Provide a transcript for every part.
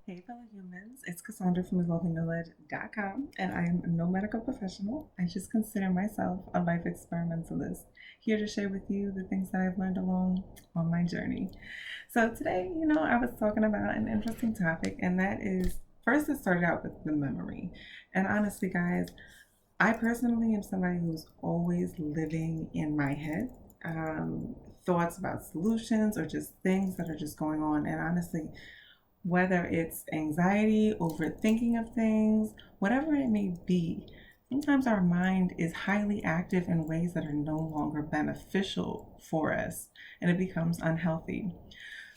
Hey fellow humans, it's Cassandra from evolvingknowledge.com, and I am no medical professional. I just consider myself a life experimentalist, here to share with you the things that I've learned along on my journey. So today, I was talking about an interesting topic, and that is, first it started out with the memory. And honestly, guys, I personally am somebody who's always living in my head. Thoughts about solutions or just things that are just going on. And honestly, whether it's anxiety, overthinking of things, whatever it may be, sometimes our mind is highly active in ways that are no longer beneficial for us and it becomes unhealthy.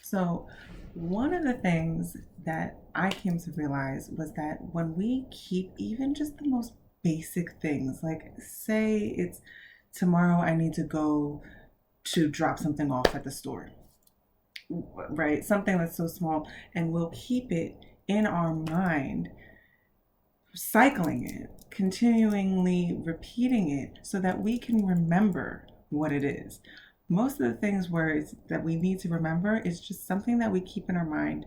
So, one of the things that I came to realize was that when we keep even just the most basic things, like say it's tomorrow I need to go to drop something off at the store, right? Something that's so small, and we'll keep it in our mind, cycling it, continually repeating it so that we can remember what it is. Most of the things that we need to remember is just something that we keep in our mind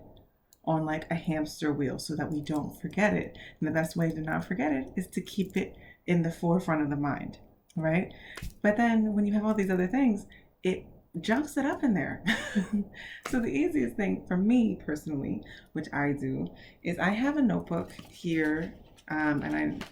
on like a hamster wheel so that we don't forget it. And the best way to not forget it is to keep it in the forefront of the mind, right? But then when you have all these other things, it jumps it up in there. So the easiest thing for me personally, which I do, is I have a notebook here, and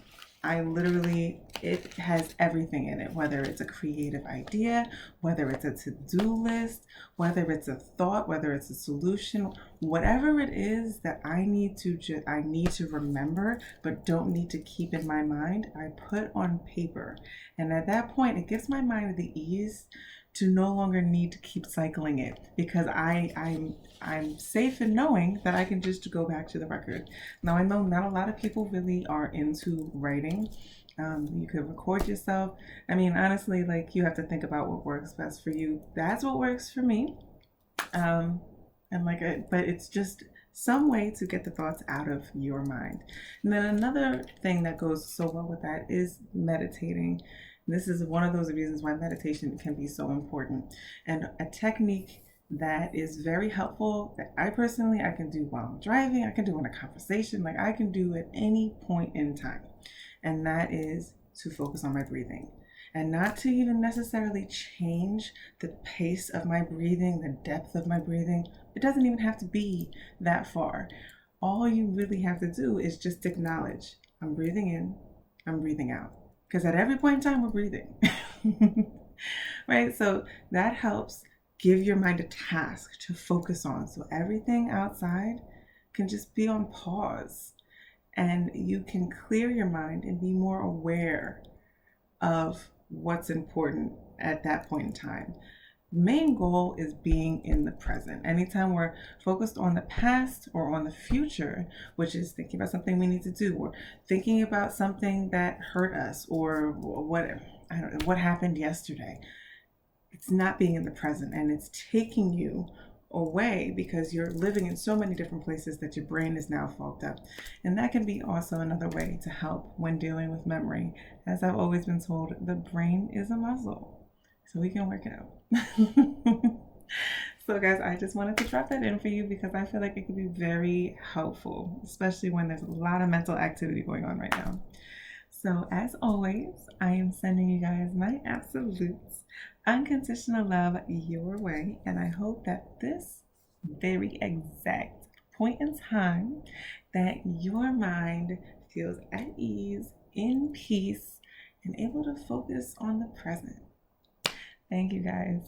I literally, it has everything in it, whether it's a creative idea, whether it's a to-do list, whether it's a thought, whether it's a solution, whatever it is that I need to remember, but don't need to keep in my mind, I put on paper. And at that point, it gives my mind the ease to no longer need to keep cycling it, because I'm safe in knowing that I can just go back to the record. Now I know not a lot of people really are into writing. You could record yourself. I mean, honestly, like, you have to think about what works best for you. That's what works for me. But it's just some way to get the thoughts out of your mind. And then another thing that goes so well with that is meditating. This is one of those reasons why meditation can be so important, and a technique that is very helpful that I can do while I'm driving, I can do in a conversation, like I can do at any point in time. And that is to focus on my breathing, and not to even necessarily change the pace of my breathing, the depth of my breathing. It doesn't even have to be that far. All you really have to do is just acknowledge, I'm breathing in, I'm breathing out. Because at every point in time, we're breathing. Right? So that helps give your mind a task to focus on. So everything outside can just be on pause. And you can clear your mind and be more aware of what's important at that point in time. Main goal is being in the present. Anytime we're focused on the past or on the future, which is thinking about something we need to do, or thinking about something that hurt us, or what happened yesterday, it's not being in the present, and it's taking you away because you're living in so many different places that your brain is now fogged up. And that can be also another way to help when dealing with memory. As I've always been told, the brain is a muscle, so we can work it out. So guys, I just wanted to drop that in for you because I feel like it could be very helpful, especially when there's a lot of mental activity going on right now. So as always, I am sending you guys my absolute unconditional love your way, and I hope that this very exact point in time that your mind feels at ease, in peace, and able to focus on the present. Thank you guys.